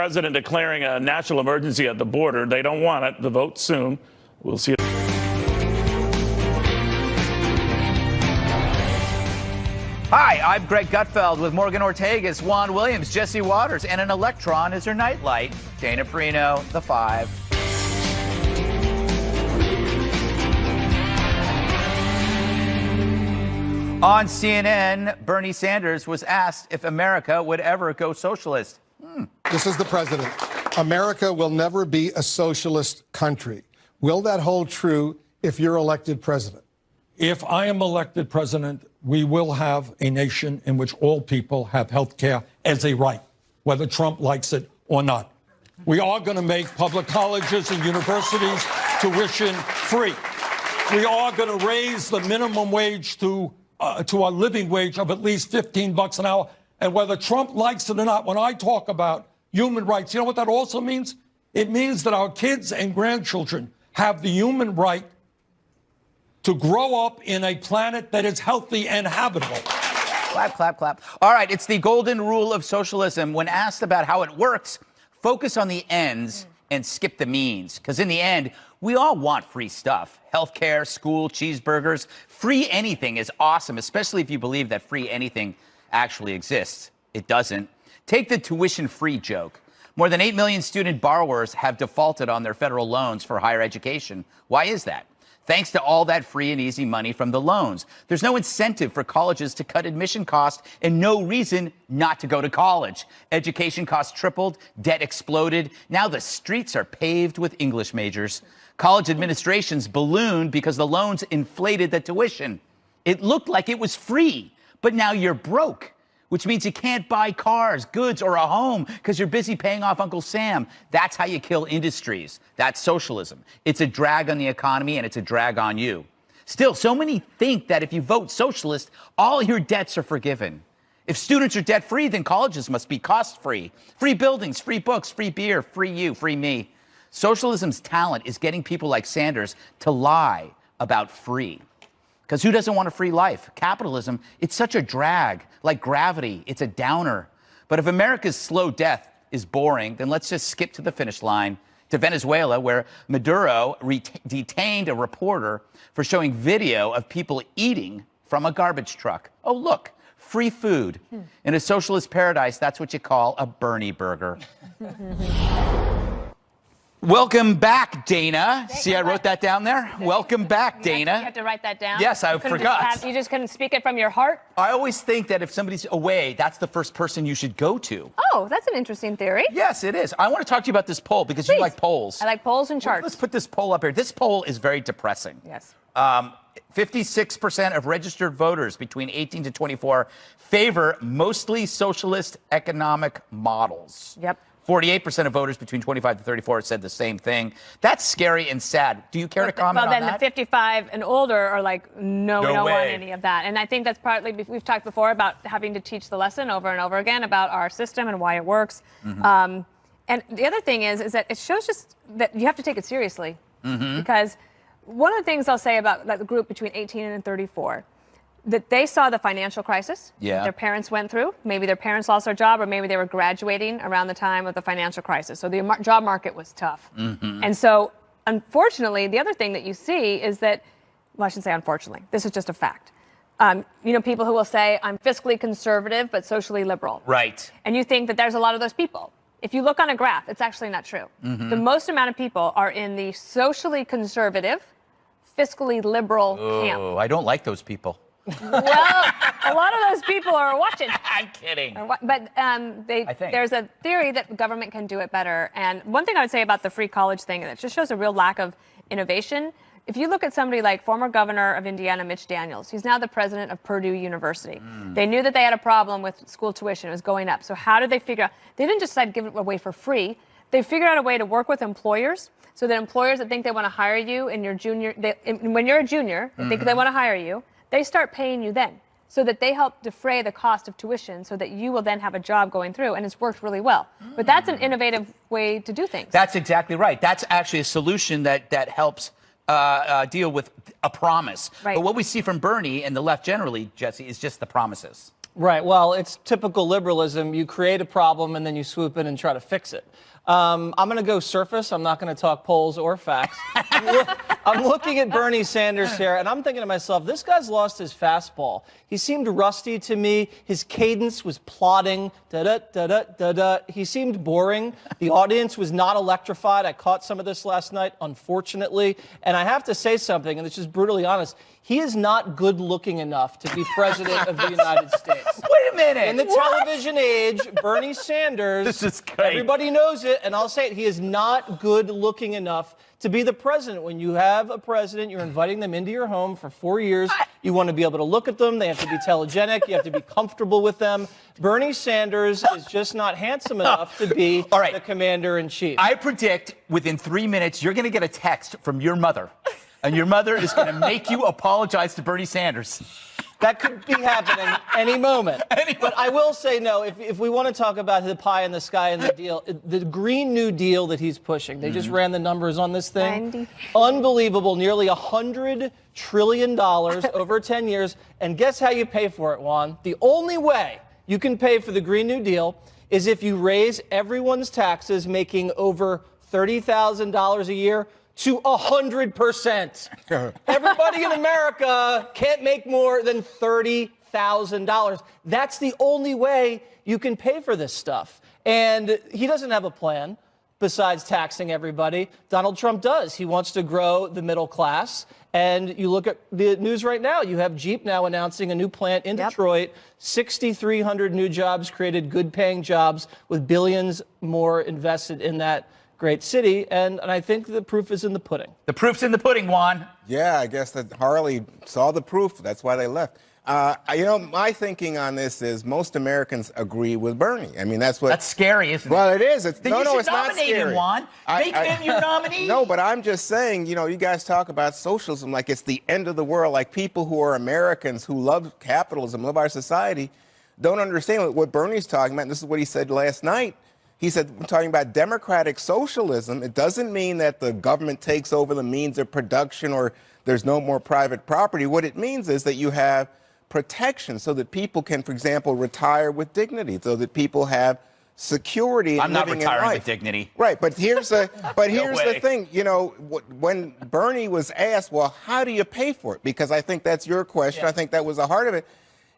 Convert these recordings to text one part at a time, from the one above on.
President declaring a national emergency at the border. They don't want it. The vote soon. We'll see. Hi, I'm Greg Gutfeld with Morgan Ortagus, Juan Williams, Jesse Waters, and an electron is her nightlight. Dana Perino, The Five. On CNN, Bernie Sanders was asked if America would ever go socialist. This is the president. America will never be a socialist country. Will that hold true if you're elected president? If I am elected president, we will have a nation in which all people have health care as a right, whether Trump likes it or not. We are going to make public colleges and universities tuition free. We are going to raise the minimum wage to a living wage of at least $15 an hour. And whether Trump likes it or not, when I talk about human rights, you know what that also means? It means that our kids and grandchildren have the human right to grow up in a planet that is healthy and habitable. Clap, clap, clap. All right, it's the golden rule of socialism. When asked about how it works, focus on the ends and skip the means. Because in the end, we all want free stuff. Healthcare, school, cheeseburgers. Free anything is awesome, especially if you believe that free anything actually exists. It doesn't. Take the tuition-free joke. More than 8 million student borrowers have defaulted on their federal loans for higher education. Why is that? Thanks to all that free and easy money from the loans. There's no incentive for colleges to cut admission costs and no reason not to go to college. Education costs tripled, debt exploded. Now the streets are paved with English majors. College administrations ballooned because the loans inflated the tuition. It looked like it was free, but now you're broke, which means you can't buy cars, goods, or a home because you're busy paying off Uncle Sam. That's how you kill industries. That's socialism. It's a drag on the economy, and it's a drag on you. Still, so many think that if you vote socialist, all your debts are forgiven. If students are debt-free, then colleges must be cost-free. Free buildings, free books, free beer, free you, free me. Socialism's talent is getting people like Sanders to lie about free. Because who doesn't want a free life? Capitalism, it's such a drag. Like gravity, it's a downer. But if America's slow death is boring, then let's just skip to the finish line, to Venezuela, where Maduro detained a reporter for showing video of people eating from a garbage truck. Oh, look, free food. In a socialist paradise, that's what you call a Bernie burger. Welcome back, Dana. See, I wrote that down there. Welcome back, Dana. You have to write that down? Yes, I forgot. You just couldn't speak it from your heart? I always think that if somebody's away, that's the first person you should go to. Oh, that's an interesting theory. Yes, it is. I want to talk to you about this poll because you like polls. I like polls and charts. Let's put this poll up here. This poll is very depressing. Yes. 56% of registered voters between 18 to 24 favor mostly socialist economic models. Yep. 48% of voters between 25 to 34 said the same thing. That's scary and sad. Do you care to comment on that? Well, then the 55 and older are like, no, we don't want any of that. And I think that's partly, we've talked before about having to teach the lesson over and over again about our system and why it works. And the other thing is that it shows just that you have to take it seriously. Because one of the things I'll say about the group between 18 and 34, that they saw the financial crisis that their parents went through. Maybe their parents lost their job, or maybe they were graduating around the time of the financial crisis. So the job market was tough. And so, unfortunately, the other thing that you see is that, well, I shouldn't say unfortunately, this is just a fact. You know, people who will say, I'm fiscally conservative but socially liberal. Right. And you think that there's a lot of those people. If you look on a graph, it's actually not true. The most amount of people are in the socially conservative, fiscally liberal camp. Oh, I don't like those people. Well, a lot of those people are watching. I'm kidding. But there's a theory that the government can do it better. And one thing I would say about the free college thing, it just shows a real lack of innovation. If you look at somebody like former governor of Indiana, Mitch Daniels, he's now the president of Purdue University. They knew that they had a problem with school tuition. It was going up. So how did they figure out? They didn't just decide to give it away for free. They figured out a way to work with employers so that employers that think they want to hire you in your junior, when you're a junior, they think they want to hire you, they start paying you then, so that they help defray the cost of tuition so that you will then have a job going through, and it's worked really well. But that's an innovative way to do things. That's exactly right. That's actually a solution that helps deal with a promise. Right. But what we see from Bernie and the left generally, Jesse, is just the promises. Right. Well, it's typical liberalism. You create a problem and then you swoop in and try to fix it. I'm going to go surface. I'm not going to talk polls or facts. I'm looking at Bernie Sanders here, and I'm thinking to myself, this guy's lost his fastball. He seemed rusty to me. His cadence was plodding. Da-da-da-da-da-da. He seemed boring. The audience was not electrified. I caught some of this last night, unfortunately. And I have to say something, and it's just brutally honest. He is not good looking enough to be president of the United States. Wait a minute. In the television age, Bernie Sanders, This is great. Everybody knows it, and I'll say it, he is not good looking enough to be the president. When you have a president, you're inviting them into your home for 4 years. You want to be able to look at them. They have to be telegenic. You have to be comfortable with them. Bernie Sanders is just not handsome enough to be All right. the commander-in-chief. I predict within 3 minutes, you're going to get a text from your mother. And your mother is going to make you apologize to Bernie Sanders. That could be happening any moment. But I will say, no, if we want to talk about the pie in the sky and the deal, the Green New Deal that he's pushing, they just ran the numbers on this thing. 90. Unbelievable, nearly $100 trillion over 10 years. And guess how you pay for it, Juan? The only way you can pay for the Green New Deal is if you raise everyone's taxes making over $30,000 a year to 100%. Everybody in America can't make more than $30,000. That's the only way you can pay for this stuff. And he doesn't have a plan besides taxing everybody. Donald Trump does. He wants to grow the middle class. And you look at the news right now, you have Jeep now announcing a new plant in Detroit, 6,300 new jobs created, good paying jobs with billions more invested in that great city, and I think the proof is in the pudding. The proof's in the pudding, Juan. Yeah, I guess that Harley saw the proof. That's why they left. My thinking on this is most Americans agree with Bernie. I mean, that's what. That's scary, isn't it? Well, it is. It's, Then no, you no, should it's not nominate scary. him, Juan. Make him your nominee. No, but I'm just saying, you guys talk about socialism like it's the end of the world, like people who are Americans who love capitalism, love our society, don't understand what Bernie's talking about. And this is what he said last night. He said, we're talking about democratic socialism. It doesn't mean that the government takes over the means of production or there's no more private property. What it means is that you have protection so that people can, for example, retire with dignity, so that people have security in I'm not living in retiring life. with dignity. Right, but here's the way. thing. When Bernie was asked, well, how do you pay for it? Because I think that's your question. Yeah. I think that was the heart of it.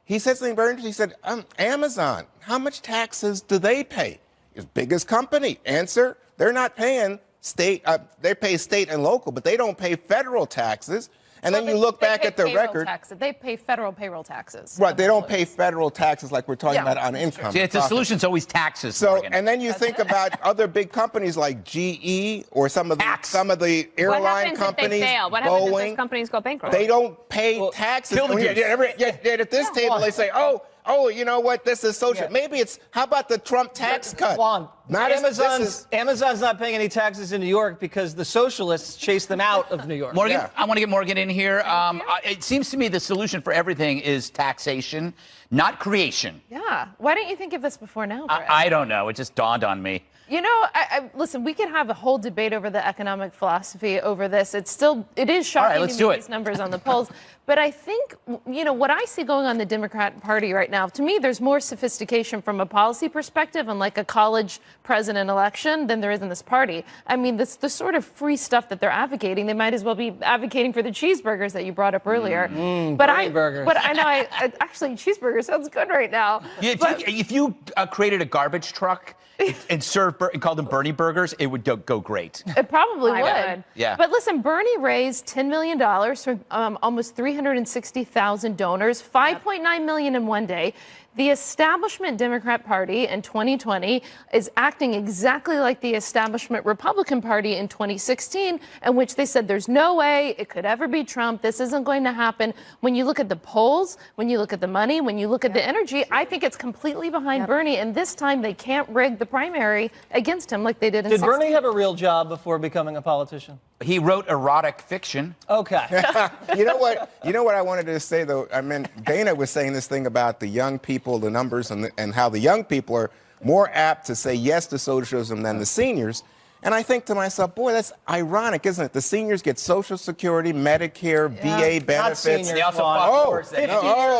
He said something very interesting. He said, Amazon, how much taxes do they pay? It's biggest company. Answer, they're not paying state. They pay state and local, but they don't pay federal taxes. And then you look back at the record. They pay federal payroll taxes. Right, they don't pay federal taxes like we're talking about on income. See, it's the solution's always taxes. So, Morgan. and then you think about other big companies like GE or some of the Tax. airline What happens companies, if they fail? What happens if Boeing. those companies go bankrupt? They don't pay taxes. kill the Jews. Yet at this table, they say, oh, you know what? This is social. Yeah. Maybe it's, how about the Trump tax cut? Juan, Not Amazon's not paying any taxes in New York because the socialists chased them out of New York. Morgan, Yeah. I want to get Morgan in here. It seems to me the solution for everything is taxation, not creation. Yeah. Why didn't you think of this before now, Brett? I don't know. It just dawned on me. You know, listen, we could have a whole debate over the economic philosophy over this. It is shocking let's to do me, it. these numbers on the polls. But I think, what I see going on in the Democrat Party right now, to me, there's more sophistication from a policy perspective on like a college president election than there is in this party. I mean, the sort of free stuff that they're advocating, they might as well be advocating for the cheeseburgers that you brought up earlier. But I know, actually, cheeseburger sounds good right now. Yeah, if you created a garbage truck and called them Bernie burgers, it would go great. It probably I would. would. Yeah. But listen, Bernie raised $10 million from almost 360,000 donors, 5.9 million in one day. The establishment Democrat Party in 2020 is acting exactly like the establishment Republican Party in 2016, in which they said there's no way it could ever be Trump. This isn't going to happen. When you look at the polls, when you look at the money, when you look at the energy, I think it's completely behind Bernie. And this time they can't rig the primary against him like they did in Did 16. Bernie have a real job before becoming a politician? He wrote erotic fiction. Okay. You know what I wanted to say, though? I mean, Dana was saying this thing about the young people, the numbers, and how the young people are more apt to say yes to socialism than the seniors. And I think to myself, boy, that's ironic, isn't it? The seniors get Social Security, Medicare, VA benefits. seniors, They also Juan. fought Oh, wars that-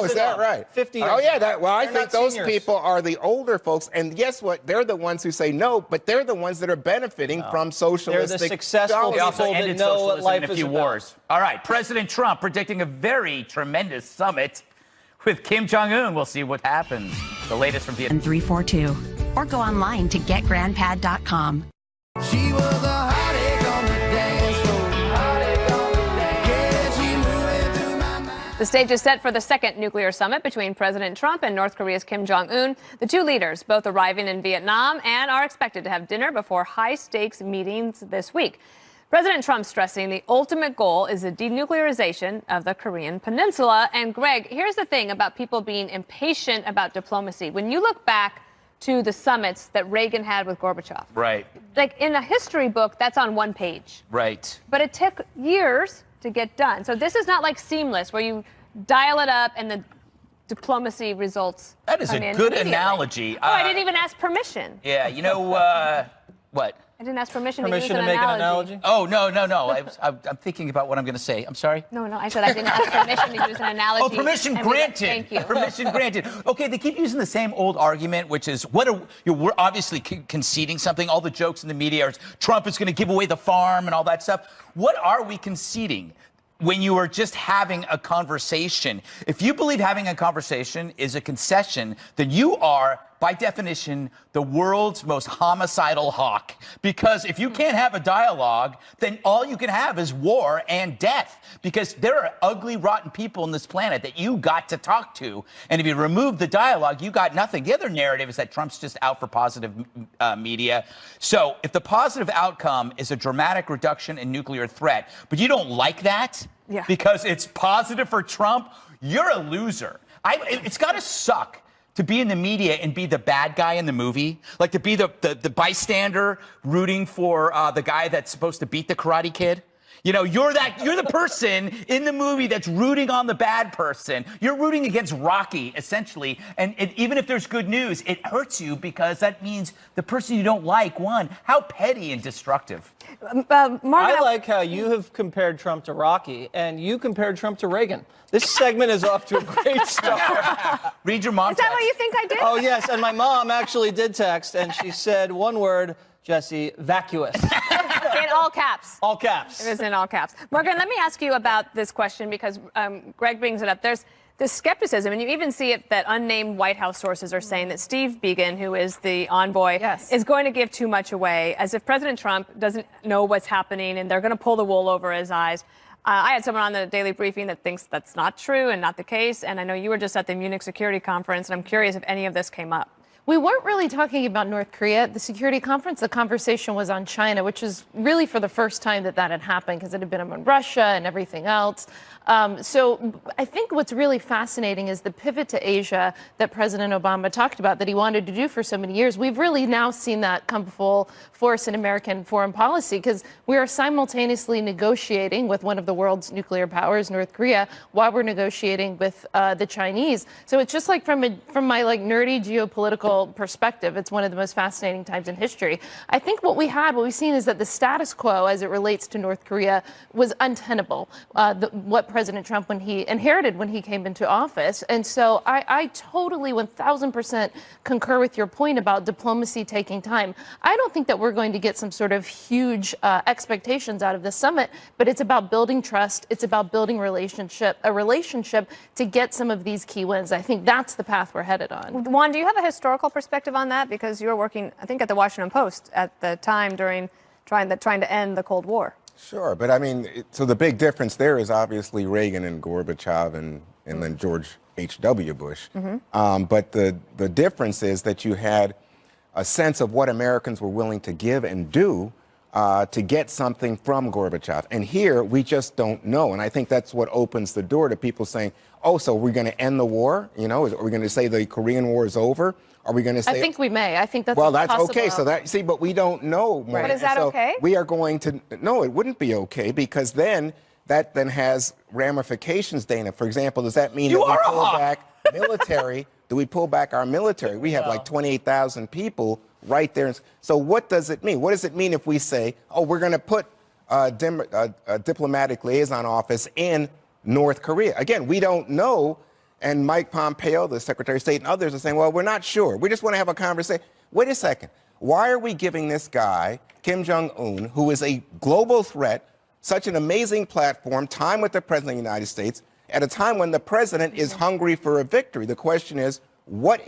is that right? 50 years Oh, yeah. ago. Well, I They're think not those seniors. people are the older folks. And guess what? They're the ones who say no, but they're the ones that are benefiting from socialistic. They're the successful They also people that ended know what socialism life in a is few about. wars. All right, President Trump predicting a very tremendous summit with Kim Jong-un. We'll see what happens. The latest from Vietnam. 342 or go online to getgrandpad.com. She was a heartache on the dance floor. Heartache on the dance. Yeah, she moving through my mind. The stage is set for the second nuclear summit between President Trump and North Korea's Kim Jong-un. The two leaders both arriving in Vietnam and are expected to have dinner before high-stakes meetings this week. President Trump stressing the ultimate goal is the denuclearization of the Korean Peninsula. And Greg, here's the thing about people being impatient about diplomacy. When you look back to the summits that Reagan had with Gorbachev, Right, like in a history book, that's on one page. right. But it took years to get done. So this is not like seamless where you dial it up and the diplomacy results. That is come a in good immediately. analogy. Oh, I didn't even ask permission. Yeah, you know, what? I didn't ask permission, Permission to to use make an analogy? Oh, no. I'm thinking about what I'm going to say. I'm sorry. No, I said I didn't ask permission to use an analogy. Oh, permission I mean, granted. Thank you. Permission granted. Okay, they keep using the same old argument, which is we're obviously conceding something. All the jokes in the media are Trump is going to give away the farm and all that stuff. What are we conceding? When you are just having a conversation, if you believe having a conversation is a concession, then you are, by definition, the world's most homicidal hawk. Because if you can't have a dialogue, then all you can have is war and death. Because there are ugly, rotten people on this planet that you got to talk to. And if you remove the dialogue, you got nothing. The other narrative is that Trump's just out for positive media. So if the positive outcome is a dramatic reduction in nuclear threat, but you don't like that, Yeah. because it's positive for Trump, you're a loser. It's got to suck to be in the media and be the bad guy in the movie, like to be the bystander rooting for the guy that's supposed to beat the Karate Kid. You know, you're the person in the movie that's rooting on the bad person. You're rooting against Rocky, essentially. And even if there's good news, it hurts you because that means the person you don't like won. How petty and destructive. I like how you have compared Trump to Rocky, and you compared Trump to Reagan. This segment is off to a great start. Read your mom's Is that what you think I did? Oh, yes, and my mom actually did text, and she said one word, Jesse, vacuous. In all caps. All caps. It is in all caps. Morgan, let me ask you about this question because Greg brings it up. There's this skepticism, and you even see it that unnamed White House sources are saying that Steve Biegun, who is the envoy, is going to give too much away, as if President Trump doesn't know what's happening and they're going to pull the wool over his eyes. I had someone on the Daily Briefing that thinks that's not true and not the case, and I know you were just at the Munich Security Conference, and I'm curious if any of this came up. We weren't really talking about North Korea at the security conference. The conversation was on China, which is really for the first time that had happened because it had been on Russia and everything else. So I think what's really fascinating is the pivot to Asia that President Obama talked about that he wanted to do for so many years. We've really now seen that come full force in American foreign policy because we are simultaneously negotiating with one of the world's nuclear powers, North Korea, while we're negotiating with the Chinese. So it's just like from my nerdy geopolitical perspective, it's one of the most fascinating times in history. I think what we've seen is that the status quo as it relates to North Korea was untenable. What President Trump when he came into office. And so I totally 1000% concur with your point about diplomacy taking time. I don't think that we're going to get some sort of huge expectations out of this summit, but it's about building trust. It's about building a relationship to get some of these key wins. I think that's the path we're headed on. Juan, do you have a historical perspective on that? Because you were working, I think, at the Washington Post at the time during trying to end the Cold War. Sure, but I mean, so the big difference there is obviously Reagan and Gorbachev and then George H.W. Bush. But the difference is that you had a sense of what Americans were willing to give and do to get something from Gorbachev. And here, we just don't know. And I think that's what opens the door to people saying, oh, so we're going to end the war? You know, are we going to say the Korean War is over? Are we going to say? I think we may. I think that's well, that's possible. okay. So that but we don't know. But is that okay? We are going to no. It wouldn't be okay because that has ramifications. Dana, for example, does that mean that we pull back military? Do we pull back our military? We have like 28,000 people right there. So what does it mean? What does it mean if we say, oh, we're going to put a diplomatic liaison office in North Korea? Again, we don't know. And Mike Pompeo, the Secretary of State, and others are saying, well, we're not sure. We just want to have a conversation. Wait a second. Why are we giving this guy, Kim Jong-un, who is a global threat, such an amazing platform, time with the President of the United States, at a time when the President is hungry for a victory? The question is, what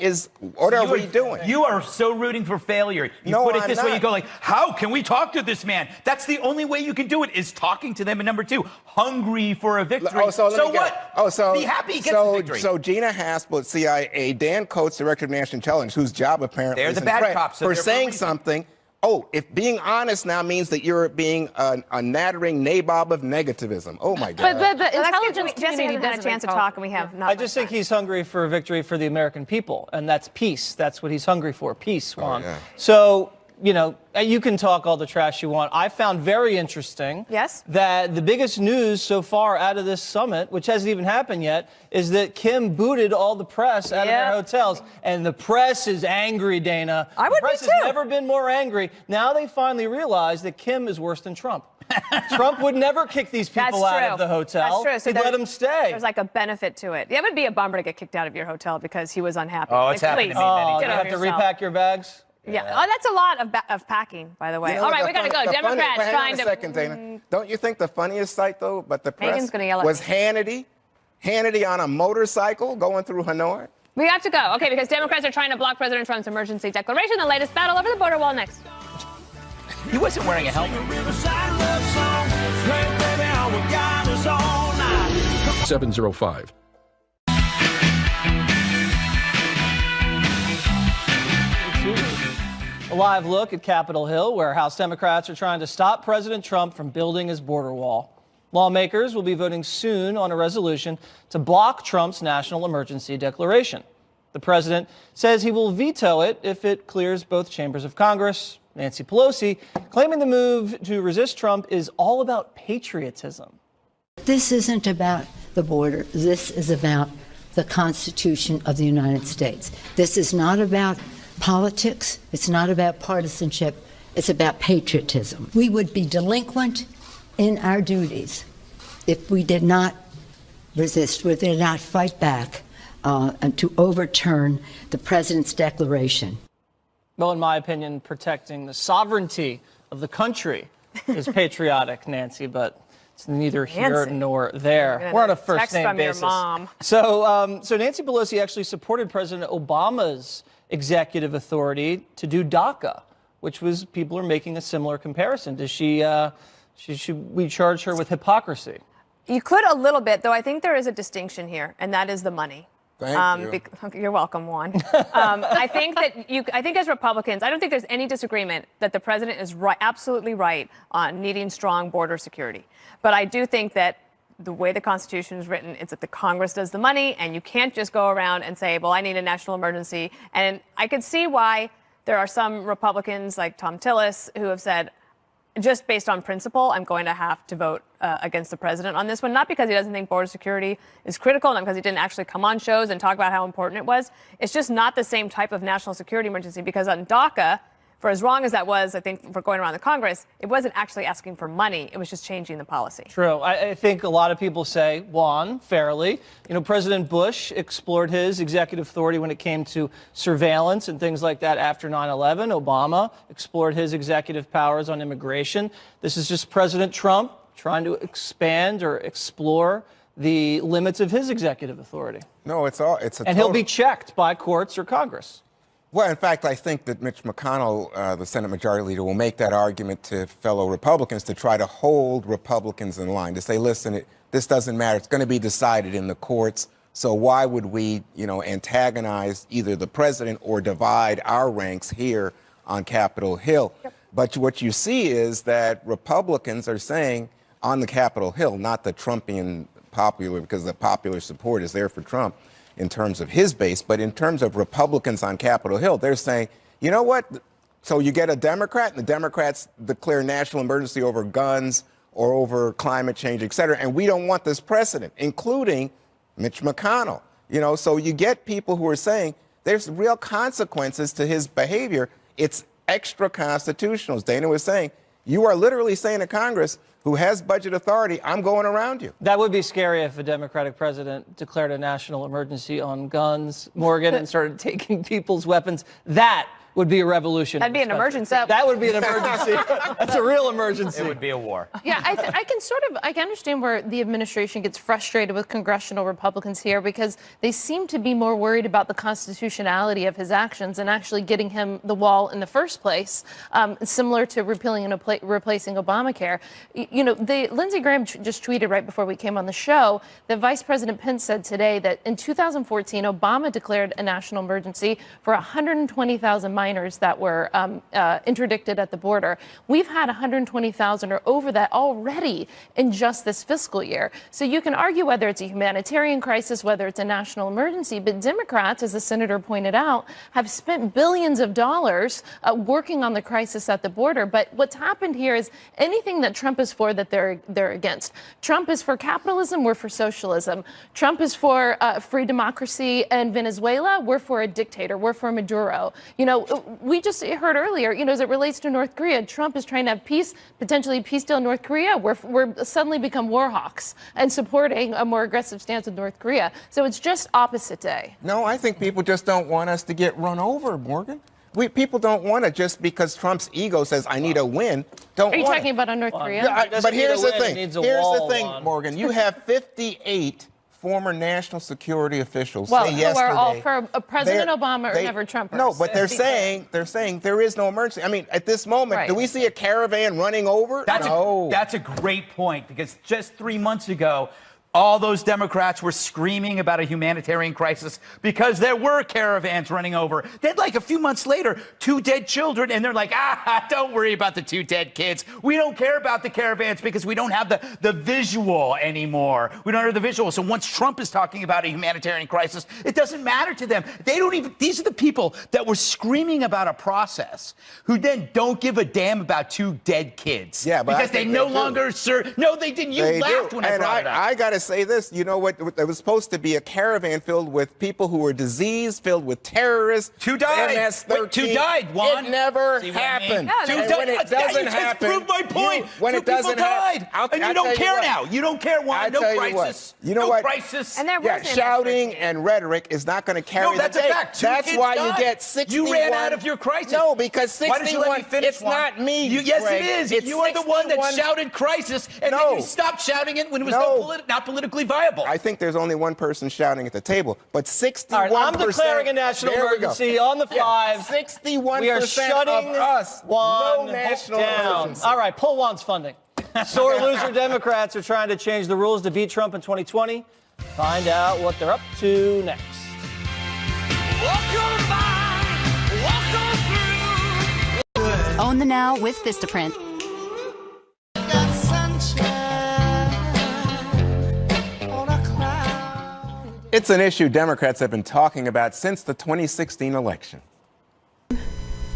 are we doing? You are so rooting for failure. You put it this way, you go like, how can we talk to this man? That's the only way you can do it, is talking to them. And number two, hungry for a victory. Be happy he gets the victory. So Gina Haspel at CIA, Dan Coates, Director of National Intelligence, whose job apparently They're is the bad cops, so for they're saying police. something. Oh, if being honest now means that you're being a nattering nabob of negativism. Oh, my God. But the Well, intelligence Jesse community hasn't had a doesn't chance to call. talk, and we have not. I just think he's hungry for a victory for the American people, and that's peace. That's what he's hungry for, peace, Juan. yeah. So, you know, you can talk all the trash you want. I found very interesting Yes? that the biggest news so far out of this summit, which hasn't even happened yet, is that Kim booted all the press out of their hotels. And the press is angry, Dana. I would The press be has too. never been more angry. Now they finally realize that Kim is worse than Trump. Trump would never kick these people That's true. out of the hotel. That's true. So He'd let them stay. There's like a benefit to it. It would be a bummer to get kicked out of your hotel because he was unhappy. Oh, it's happened to me many Oh, Get you over have to yourself. repack your bags? Yeah. Oh, that's a lot of packing, by the way. You know, All right, the we got to funny- go. the funny- Democrats hang trying on to. a second, Dana. Don't you think the funniest sight, though, but the press Megan's gonna yell at was me. Hannity on a motorcycle going through Hanoi? We have to go. Okay, because Democrats are trying to block President Trump's emergency declaration. The latest battle over the border wall next. He wasn't wearing a helmet. 705. A live look at Capitol Hill, where House Democrats are trying to stop President Trump from building his border wall. Lawmakers will be voting soon on a resolution to block Trump's national emergency declaration. The president says he will veto it if it clears both chambers of Congress. Nancy Pelosi claiming the move to resist Trump is all about patriotism. This isn't about the border. This is about the Constitution of the United States. This is not about politics. It's not about partisanship. It's about patriotism. We would be delinquent in our duties if we did not resist, we did not fight back and to overturn the president's declaration. Well, in my opinion, protecting the sovereignty of the country is patriotic, Nancy, but it's neither here Nancy. nor there. We're on a first Text name from your basis. mom. So Nancy Pelosi actually supported President Obama's executive authority to do DACA, which was, people are making a similar comparison. Does should we charge her with hypocrisy? You could a little bit, though. I think there is a distinction here, and that is the money. Thank you. You're welcome, Juan. I think as Republicans, I don't think there's any disagreement that the president is right, absolutely right on needing strong border security. But I do think that the way the Constitution is written, it's that the Congress does the money, and you can't just go around and say, well, I need a national emergency. And I could see why there are some Republicans like Tom Tillis who have said, just based on principle, I'm going to have to vote against the president on this one, not because he doesn't think border security is critical, not because he didn't actually come on shows and talk about how important it was. It's just not the same type of national security emergency, because on DACA, for as wrong as that was, I think, for going around the Congress, it wasn't actually asking for money. It was just changing the policy. True. I think a lot of people say, Juan, fairly, President Bush explored his executive authority when it came to surveillance and things like that after 9/11. Obama explored his executive powers on immigration. This is just President Trump trying to expand or explore the limits of his executive authority. No, And he'll be checked by courts or Congress. Well, in fact, I think that Mitch McConnell, the Senate Majority Leader, will make that argument to fellow Republicans to try to hold Republicans in line, to say, listen, this doesn't matter. It's going to be decided in the courts. So why would we, antagonize either the president or divide our ranks here on Capitol Hill? Yep. But what you see is that Republicans are saying on the Capitol Hill, not the Trumpian popular, because the popular support is there for Trump in terms of his base, but in terms of Republicans on Capitol Hill, they're saying, you know what? So you get a Democrat, and the Democrats declare national emergency over guns or over climate change, et cetera, and we don't want this precedent, including Mitch McConnell. So you get people who are saying there's real consequences to his behavior. It's extra constitutional. As Dana was saying, you are literally saying to Congress, who has budget authority, I'm going around you. That would be scary if a Democratic president declared a national emergency on guns, Morgan, and started taking people's weapons. That would be a revolution. That'd be an emergency. That would be an emergency. That's a real emergency. It would be a war. Yeah, I can understand where the administration gets frustrated with congressional Republicans here because they seem to be more worried about the constitutionality of his actions and actually getting him the wall in the first place, similar to repealing and replacing Obamacare. You know, Lindsey Graham just tweeted right before we came on the show that Vice President Pence said today that in 2014, Obama declared a national emergency for 120,000 minors that were interdicted at the border. We've had 120,000 or over that already in just this fiscal year. So you can argue whether it's a humanitarian crisis, whether it's a national emergency, but Democrats, as the senator pointed out, have spent billions of dollars working on the crisis at the border. But what's happened here is anything that Trump is for that they're against. Trump is for capitalism, we're for socialism. Trump is for free democracy in Venezuela, we're for a dictator, we're for Maduro. You know, we just heard earlier, you know, as it relates to North Korea, Trump is trying to have peace, potentially peace deal in North Korea. We're suddenly become war hawks and supporting a more aggressive stance with North Korea. So it's just opposite day. No, I think people just don't want us to get run over, Morgan. People don't want to just because Trump's ego says, I need a win. Are you talking about on North Korea? But here's the thing. Here's the thing, Morgan. You have 58 former national security officials say yesterday. Who are all for President Obama or never Trumpers. No, but they're saying there is no emergency. I mean, at this moment, do we see a caravan running over? No. That's a great point because just 3 months ago, all those Democrats were screaming about a humanitarian crisis because there were caravans running over. Then, like a few months later, 2 dead children, and they're like, don't worry about the 2 dead kids. We don't care about the caravans because we don't have the visual anymore. We don't have the visual. So once Trump is talking about a humanitarian crisis, it doesn't matter to them. They don't even, these are the people that were screaming about a process who then don't give a damn about 2 dead kids. Yeah, but because they no longer serve. No, they didn't. You laughed when I brought it up. I got to say this, you know what? It was supposed to be a caravan filled with people who were diseased, filled with terrorists. 2 died. MS-13. 2 died, Juan. It never happened. Yeah, when it doesn't happen, prove my point. When it doesn't happen, and you don't care now. You don't care, Juan. No crisis. You know what? Crisis. And shouting and rhetoric is not going to carry the day. No, that's a fact. That's why you get 61. You ran out of your crisis. No, because 61. Why did you let me finish, it's not me. Yes, Greg. it is. You are the one that shouted crisis, and then you stopped shouting it when it was not politically viable. I think there's only one person shouting at the table, but 61%. All right, I'm declaring a national emergency on the 5. 61% we are shutting of us. Juan no national down. emergency. All right, pull Juan's funding. Sore loser Democrats are trying to change the rules to beat Trump in 2020. Find out what they're up to next. Own the now with Vistaprint. It's an issue Democrats have been talking about since the 2016 election.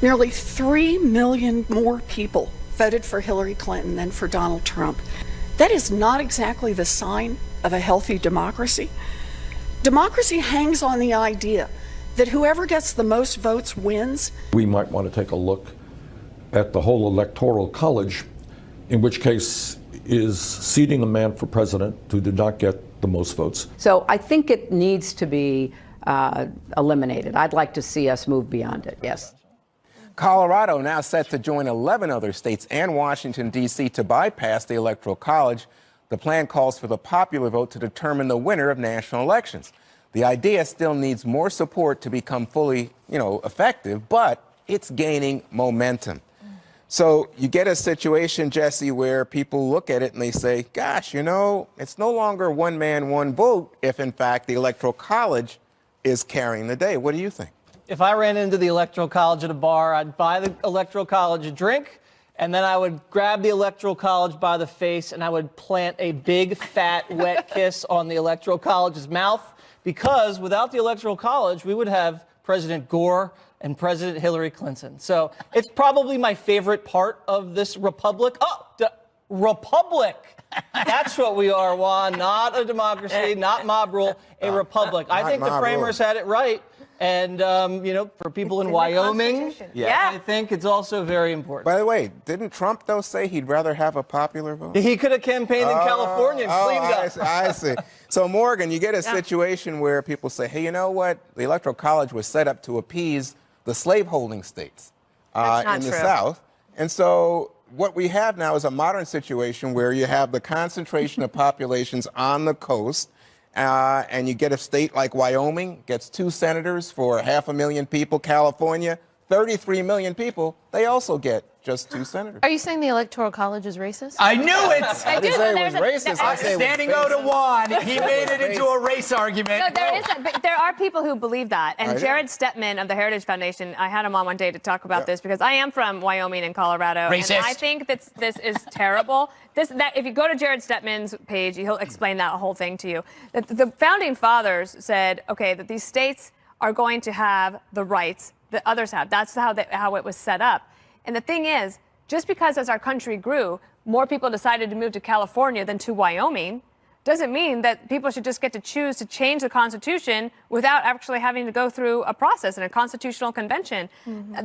Nearly 3 million more people voted for Hillary Clinton than for Donald Trump. That is not exactly the sign of a healthy democracy. Democracy hangs on the idea that whoever gets the most votes wins. We might want to take a look at the whole electoral college, in which case is seating a man for president who did not get the most votes. So I think it needs to be eliminated. I'd like to see us move beyond it, yes. Colorado now set to join 11 other states and Washington, D.C. to bypass the Electoral College. The plan calls for the popular vote to determine the winner of national elections. The idea still needs more support to become fully, effective, but it's gaining momentum. So you get a situation, Jesse, where people look at it and they say, gosh, it's no longer one man, one vote if, in fact, the Electoral College is carrying the day. What do you think? If I ran into the Electoral College at a bar, I'd buy the Electoral College a drink, and then I would grab the Electoral College by the face, and I would plant a big, fat, wet kiss on the Electoral College's mouth, because without the Electoral College, we would have President Gore and President Hillary Clinton. So it's probably my favorite part of this republic. Republic. That's what we are, Juan. Not a democracy, not mob rule, a republic. I think the framers had it right And, for people in Wyoming, Yeah. I think it's also very important. By the way, didn't Trump, though, say he'd rather have a popular vote? He could have campaigned in California and cleaned up. I see. So, Morgan, you get a situation where people say, hey, you know what? The Electoral College was set up to appease the slaveholding states in the South. And so what we have now is a modern situation where you have the concentration of populations on the coast, and you get a state like Wyoming, gets 2 senators for 500,000 people. California, 33 million people, they also get just 2 senators. Are you saying the Electoral College is racist? I knew it. I didn't say it was racist. I said it was Standing O to Juan, he made it into a race argument. No, but there are people who believe that. And I know. Jared Stettman of the Heritage Foundation, I had him on one day to talk about this because I am from Wyoming and Colorado. Racist. And I think that this is terrible. If you go to Jared Stettman's page, he'll explain that whole thing to you. The founding fathers said, okay, that these states are going to have the rights that others have. That's how it was set up. And the thing is, just because as our country grew, more people decided to move to California than to Wyoming, doesn't mean that people should just get to choose to change the Constitution without actually having to go through a process in a constitutional convention.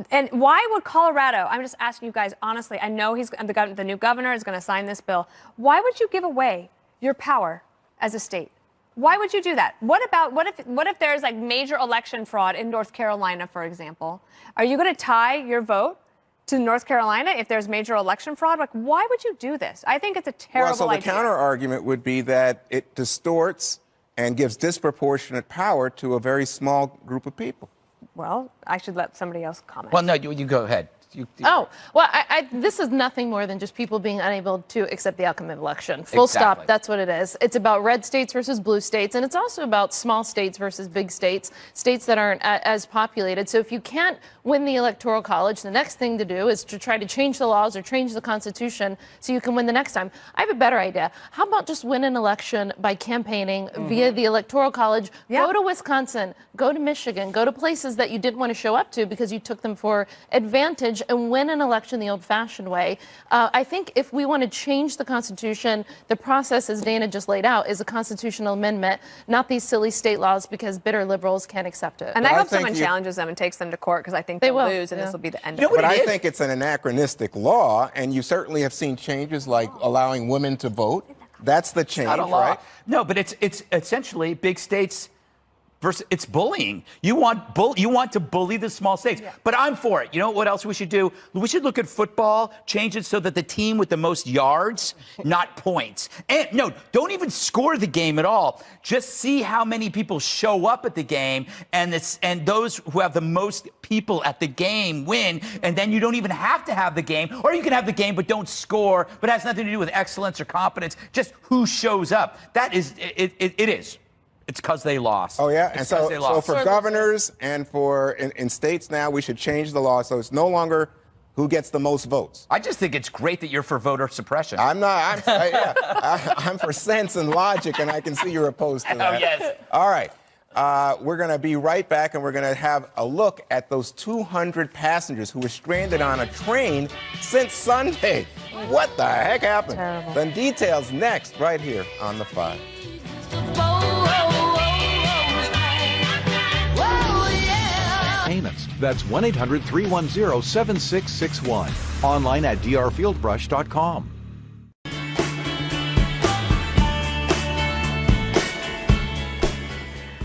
And why would Colorado, I'm just asking you guys honestly, I know the new governor is going to sign this bill. Why would you give away your power as a state? Why would you do that? What if there's like major election fraud in North Carolina, for example? Are you going to tie your vote to North Carolina if there's major election fraud? Like, why would you do this? I think it's a terrible Well, so the idea. counter argument would be that it distorts and gives disproportionate power to a very small group of people. Well, I should let somebody else comment. Well, no, you go ahead. Well, this is nothing more than just people being unable to accept the outcome of election. Full Exactly. stop. That's what it is. It's about red states versus blue states, and it's also about small states versus big states, states that aren't as populated. So if you can't win the Electoral College, the next thing to do is to try to change the laws or change the Constitution so you can win the next time. I have a better idea. How about just win an election by campaigning via the Electoral College? Go to Wisconsin, go to Michigan, go to places that you didn't want to show up to because you took them for advantage and win an election the old-fashioned way. I think if we want to change the Constitution, the process, as Dana just laid out, is a constitutional amendment, not these silly state laws because bitter liberals can't accept it. And I hope someone challenges them and takes them to court because I think they'll lose and this will be the end of it. But I think it's an anachronistic law, and you certainly have seen changes like allowing women to vote. That's the change, Not a law. right? No, but it's essentially big states versus it's bullying. You want to bully the small states. But I'm for it. You know what else we should do? We should look at football, change it so that the team with the most yards, not points. And no, don't even score the game at all. Just see how many people show up at the game, and those who have the most people at the game win, and then you don't even have to have the game, or you can have the game but don't score, but it has nothing to do with excellence or competence, just who shows up. That is, it is. It's because they lost. Oh, yeah? It's And 'cause they so lost. for governors and for in states now, we should change the law so it's no longer who gets the most votes. I just think it's great that you're for voter suppression. I'm not. I'm for sense and logic, and I can see you're opposed to that. Oh, yes. All right. We're going to be right back, and we're going to have a look at those 200 passengers who were stranded on a train since Sunday. What the heck happened? Terrible. The details next, right here on The Five. Payments. That's 1-800-310-7661. Online at drfieldbrush.com.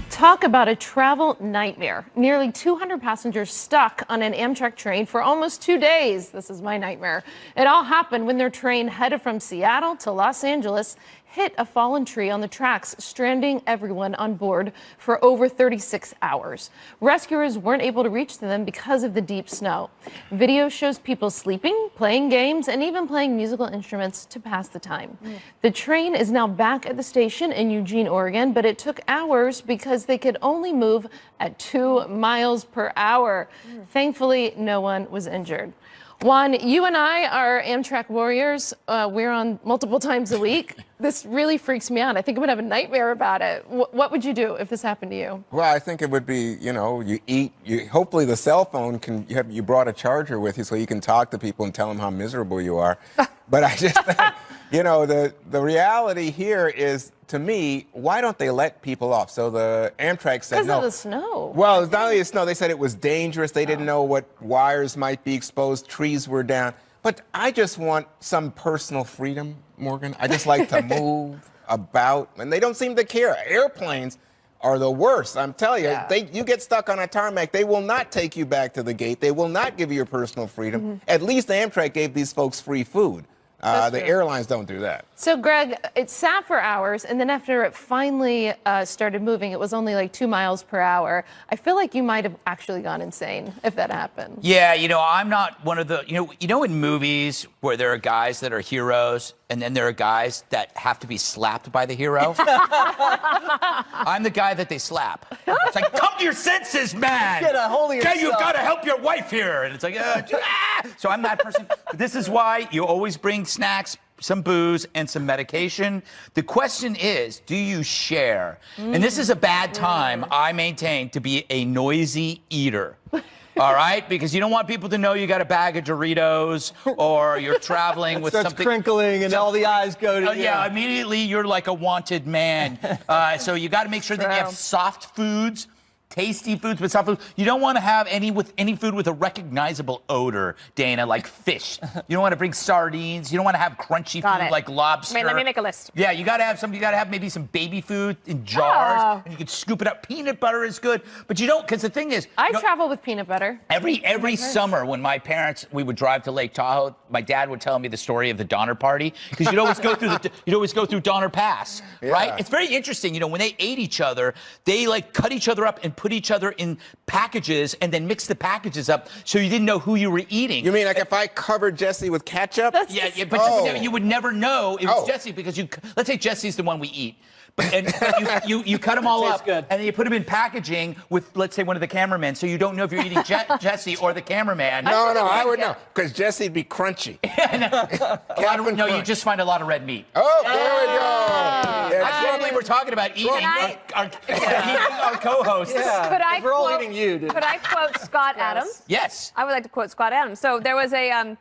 Talk about a travel nightmare. Nearly 200 passengers stuck on an Amtrak train for almost 2 days. This is my nightmare. It all happened when their train headed from Seattle to Los Angeles hit a fallen tree on the tracks, stranding everyone on board for over 36 hours. Rescuers weren't able to reach them because of the deep snow. Video shows people sleeping, playing games, and even playing musical instruments to pass the time. The train is now back at the station in Eugene, Oregon, but it took hours because they could only move at 2 miles per hour. Thankfully, no one was injured. Juan, you and I are Amtrak warriors. We're on multiple times a week. This really freaks me out. I think I'm going to have a nightmare about it. What would you do if this happened to you? Well, I think it would be, you eat. Hopefully the cell phone you brought a charger with you so you can talk to people and tell them how miserable you are. But I just You know, the reality here is, to me, why don't they let people off? So the Amtrak said Because no. of the snow. Well, it's not only the snow. They said it was dangerous. They didn't know what wires might be exposed. Trees were down. But I just want some personal freedom, Morgan. I just like to move about, and they don't seem to care. Airplanes are the worst. I'm telling you, you get stuck on a tarmac, they will not take you back to the gate. They will not give you your personal freedom. At least Amtrak gave these folks free food. The airlines don't do that. So, Greg, it sat for hours, and then after it finally started moving, it was only like 2 miles per hour. I feel like you might have actually gone insane if that happened. Yeah, you know, I'm not one of the, you know in movies where there are guys that are heroes and then there are guys that have to be slapped by the hero? I'm the guy that they slap. It's like, come to your senses, man. Get a hold of yourself. You've got to help your wife here. And it's like, So I'm that person. This is why you always bring snacks, some booze, and some medication. The question is, do you share? And this is a bad time, I maintain, to be a noisy eater. All right? Because you don't want people to know you got a bag of Doritos or you're traveling with Starts something. crinkling and all the eyes go to you. Yeah, immediately you're like a wanted man. So you got to make sure that you have soft foods. Tasty foods, but soft foods. You don't want to have any food with a recognizable odor, Dana, like fish. You don't want to bring sardines. You don't want to have crunchy food like lobster. Wait, let me make a list. Yeah, you got to have some. You got to have maybe some baby food in jars, and you can scoop it up. Peanut butter is good, but you don't, because the thing is, I travel with peanut butter. Every summer when my parents, we would drive to Lake Tahoe, my dad would tell me the story of the Donner Party, because you'd always go through Donner Pass, right? It's very interesting. You know, when they ate each other, they like cut each other up and put each other in packages and then mix the packages up so you didn't know who you were eating. You mean like if I covered Jesse with ketchup? But you would never know it was Jesse, because let's say Jesse's the one we eat. But you cut them all up, and then you put them in packaging with, let's say, one of the cameramen, so you don't know if you're eating Jesse or the cameraman. No, I would know, because Jesse'd be crunchy. No, you just find a lot of red meat. Oh, there we go. I can't believe we're talking about eating our co-hosts. Yeah. We're all eating you, dude. Could I quote Scott Adams? Yes. I would like to quote Scott Adams. So there was a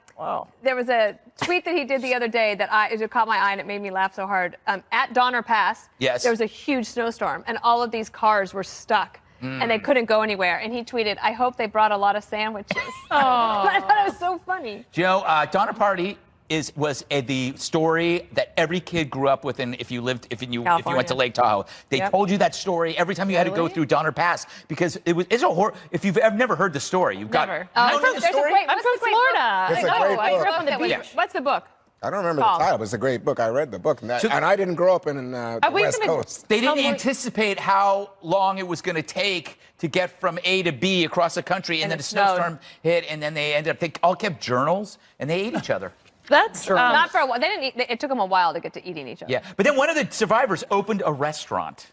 there was a tweet that he did the other day that it caught my eye and it made me laugh so hard. At Donner Pass, there was a huge snowstorm and all of these cars were stuck. And they couldn't go anywhere. And he tweeted, "I hope they brought a lot of sandwiches." I thought it was so funny. Do you know, Donner Party was the story that every kid grew up with, and if you went to Lake Tahoe, they told you that story every time you had to go through Donner Pass, because it's a horror. If you've never heard the story, you've got. I'm from Florida. It's a great book. I grew up on the beach. What's the book? I don't remember the title, but it's a great book. I read the book, and I didn't grow up in the West Coast. They didn't anticipate how long it was going to take to get from A to B across the country, and then a snowstorm hit, and then they all kept journals, and they ate each other. That's not for a while. They didn't eat. It took them a while to get to eating each other. Yeah, but then one of the survivors opened a restaurant.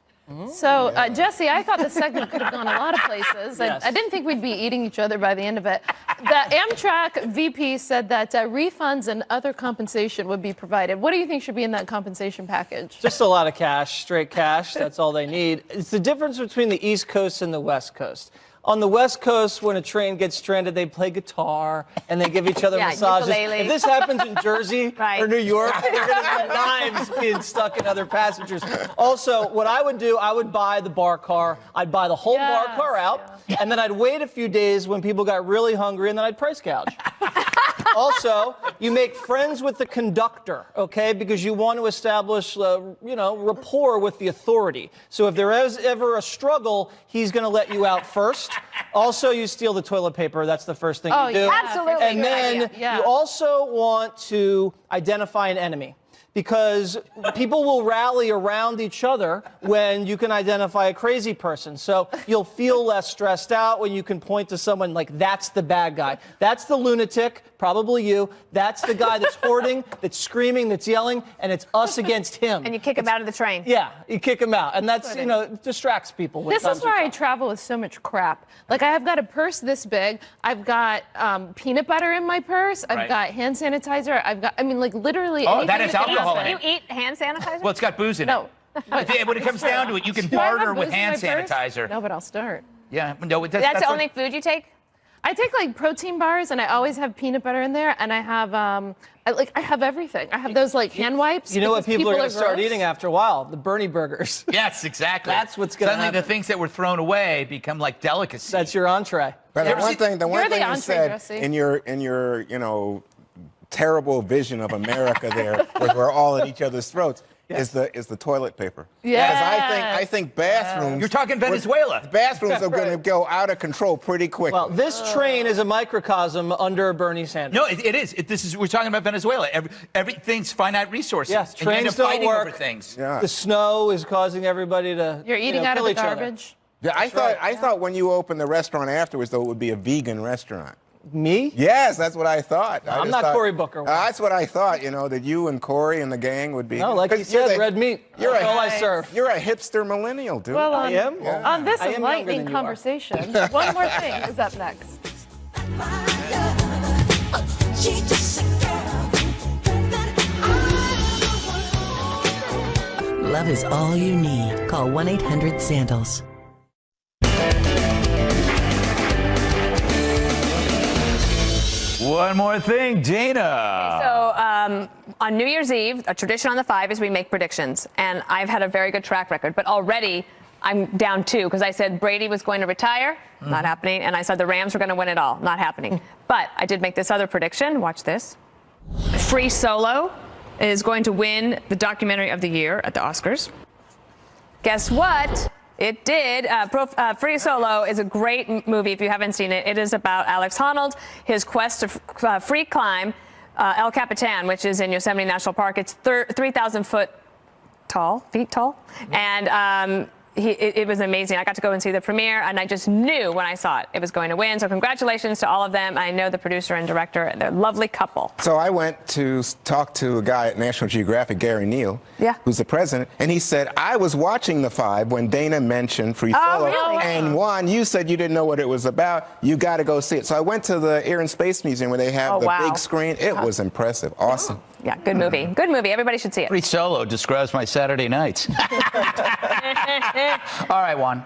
So, Jesse, I thought the segment could have gone a lot of places. Yes. I didn't think we'd be eating each other by the end of it. The Amtrak VP said that refunds and other compensation would be provided. What do you think should be in that compensation package? Just a lot of cash, straight cash. That's all they need. It's the difference between the East Coast and the West Coast. On the West Coast, when a train gets stranded, they play guitar and they give each other massages. Ukulele. If this happens in Jersey or New York, they're going to be knives being stuck in other passengers. Also, what I would do, I would buy the bar car. I'd buy the whole bar car out, and then I'd wait a few days when people got really hungry, and then I'd price gouge. Also, you make friends with the conductor, okay? Because you want to establish, rapport with the authority. So if there is ever a struggle, he's going to let you out first. Also, you steal the toilet paper. That's the first thing you do. Yeah, absolutely. And then you also want to identify an enemy, because people will rally around each other when you can identify a crazy person. So you'll feel less stressed out when you can point to someone like, that's the bad guy. That's the lunatic, probably you. That's the guy that's hoarding, that's screaming, that's yelling, and it's us against him. And you kick him out of the train. Yeah, you kick him out. And that's, it distracts people. This is why I travel with so much crap. Like, I've got a purse this big. I've got peanut butter in my purse. I've got hand sanitizer. Literally anything. That is alcohol in You it. eat hand sanitizer? Well, it's got booze in it. No. When it comes down to it, you can barter with hand sanitizer. No, but I'll start. Yeah, no, That's the only food you take? I take like protein bars, and I always have peanut butter in there, and I have I have everything. I have those like hand wipes. You know what because people are going to start gross. eating after a while? The Bernie burgers. Yes, exactly. That's what's going to Suddenly happen. the things that were thrown away become like delicacy. That's your entree. But the one thing You're the you entree, said Jesse. in your terrible vision of America there, where we're all at each other's throats, is the toilet paper. Yes. Because I think bathrooms. You're talking Venezuela. Bathrooms are going to go out of control pretty quickly. Well, this train is a microcosm under Bernie Sanders. No, it is. We're talking about Venezuela. Everything's finite resources. Yes, and you end trains up don't fighting work. over things. Yeah. The snow is causing everybody to. You're eating out of kill the each other. garbage. Yeah, I thought when you opened the restaurant afterwards, though, it would be a vegan restaurant. Me? Yes, that's what I thought. I'm not Cory Booker. That's what I thought. That you and Cory and the gang would be. No, like you 'Cause you're said, red meat. That's all I serve. You're a hipster millennial, dude. Well, I am. on this I am younger enlightening than you are. conversation, one more thing is up next. Love is all you need. Call 1-800-SANDALS. One more thing, Dana. So on New Year's Eve, a tradition on the 5 is we make predictions, and I've had a very good track record. But already I'm down 2 because I said Brady was going to retire, not happening, and I said the Rams were going to win it all, not happening. But I did make this other prediction. Watch this. Free Solo is going to win the documentary of the year at the Oscars. Guess what? It did. Free Solo is a great movie if you haven't seen it. It is about Alex Honnold, his quest to free climb El Capitan, which is in Yosemite National Park. It's 3,000 feet tall. And it was amazing. I got to go and see the premiere, and I just knew when I saw it was going to win. So congratulations to all of them. I know the producer and director. They're a lovely couple. So I went to talk to a guy at National Geographic, Gary Neal, Yeah. who's the president, and he said, I was watching the 5 when Dana mentioned Free Oh, Solo. really? And Juan, you said you didn't know what it was about. You got to go see it. So I went to the Air and Space Museum where they have the wow. big screen. It was impressive. Awesome. Yeah, good movie. Good movie. Everybody should see it. Free Solo describes my Saturday nights. All right, Juan.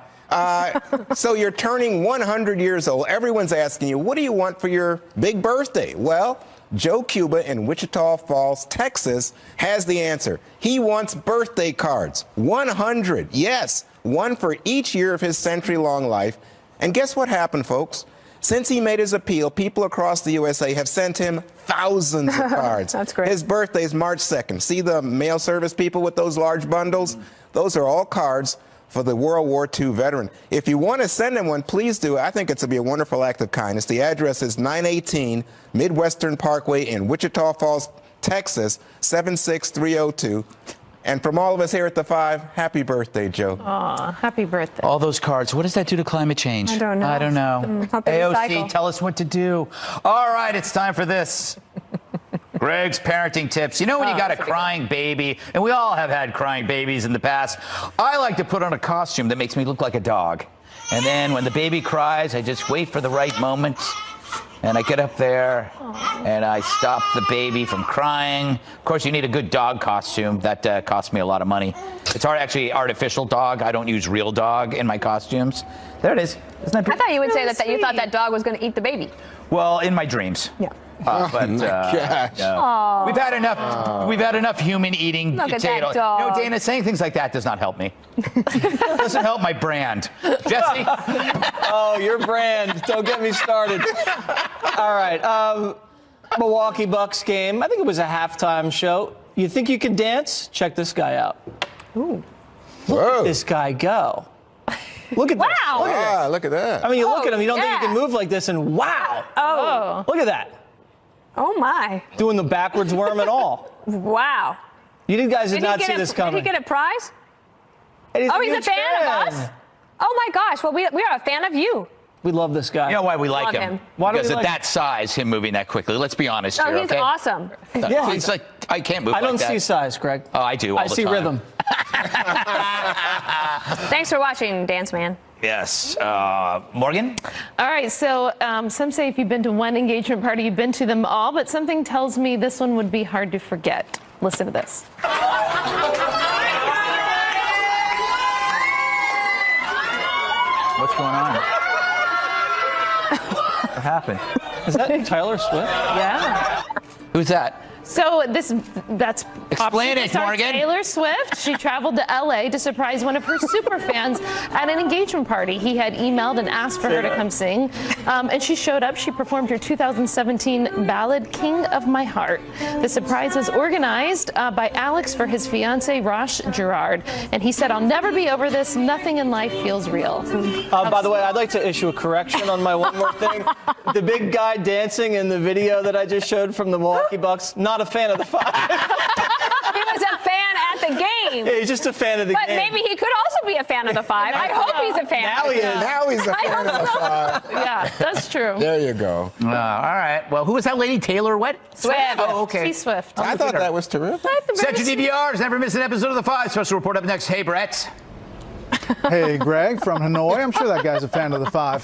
So you're turning 100 years old. Everyone's asking you, what do you want for your big birthday? Well, Joe Cuba in Wichita Falls, Texas, has the answer. He wants birthday cards. 100. Yes, one for each year of his century-long life. And guess what happened, folks? Since he made his appeal, people across the USA have sent him thousands of cards. That's great. His birthday is March 2nd. See the mail service people with those large bundles? Those are all cards for the World War II veteran. If you want to send him one, please do. I think it's to be a wonderful act of kindness. The address is 918 Midwestern Parkway in Wichita Falls, Texas, 76302. And from all of us here at the 5, happy birthday, Joe. Aw, happy birthday. All those cards. What does that do to climate change? I don't know. I don't know. Hope they AOC, recycle. tell us what to do. All right, it's time for this. Greg's parenting tips. You know when you got a crying baby, and we all have had crying babies in the past, I like to put on a costume that makes me look like a dog. And then when the baby cries, I just wait for the right moment. And I get up there and I stop the baby from crying. Of course, you need a good dog costume. That costs me a lot of money. It's actually artificial dog. I don't use real dog in my costumes. There it is. Isn't that I beautiful? thought you would say that you thought that dog was going to eat the baby. Well, in my dreams. Yeah. gosh. No. We've had enough. We've had enough human eating Look at potato. that dog. No, Dana, saying things like that does not help me. Doesn't help my brand. Jesse. Oh, your brand. Don't get me started. All right. Milwaukee Bucks game. I think it was a halftime show. You think you can dance? Check this guy out. Ooh. Look at this guy go. Look at this. Wow. Look at that. I mean, you look at him, you don't think yeah. you can move like this, and wow. Oh. Look at that. Oh, my. Doing the backwards worm and all. Wow. You guys did he not get see a- this coming. Did he get a prize? And He's a huge fan of us? Oh, my gosh. Well, we are a fan of you. We love this guy. You know why we like Love him? him. Why do Because we at like that size, him moving that quickly. Let's be honest Oh, here, he's okay? awesome. Yeah. It's like, I can't move I don't like that. see size, Greg. Oh, I do all I the see time. rhythm. Thanks for watching, Dance Man. Yes. Morgan? All right, so some say if you've been to one engagement party, you've been to them all, but something tells me this one would be hard to forget. Listen to this. What's going on? What happened? Is that Taylor Swift? Yeah. Who's that? So that's Explain it, star Morgan. Taylor Swift. She traveled to LA to surprise one of her super fans at an engagement party. He had emailed and asked for her to come sing, and she showed up. She performed her 2017 ballad "King of My Heart." The surprise was organized by Alex for his fiancée Rosh Girard, and he said, "I'll never be over this. Nothing in life feels real." By the way, I'd like to issue a correction on my one more thing. The big guy dancing in the video that I just showed from the Milwaukee Bucks, not a fan of the Five. He was a fan at the game. Yeah, he's just a fan of the But game. maybe he could also be a fan of the Five. I hope he's a fan. Now he is. Now he's a fan of the Five. Yeah, that's true. There you go. All right. Well, who was that lady? Taylor what? Swift. Oh, okay. T Swift. I thought that was terrific. Central DVRs. Never miss an episode of The Five. Special report up next. Hey, Brett. Hey, Greg from Hanoi. I'm sure that guy's a fan of the Five.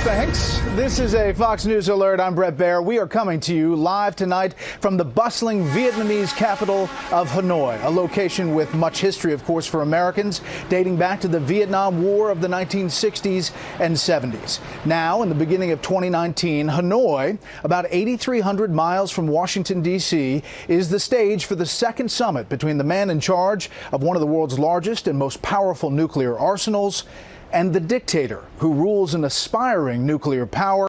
Thanks. This is a Fox News Alert. I'm Brett Baer. We are coming to you live tonight from the bustling Vietnamese capital of Hanoi, a location with much history, of course, for Americans, dating back to the Vietnam War of the 1960s and 70s. Now, in the beginning of 2019, Hanoi, about 8,300 miles from Washington, D.C., is the stage for the second summit between the man in charge of one of the world's largest and most powerful nuclear arsenals and the dictator who rules an aspiring nuclear power.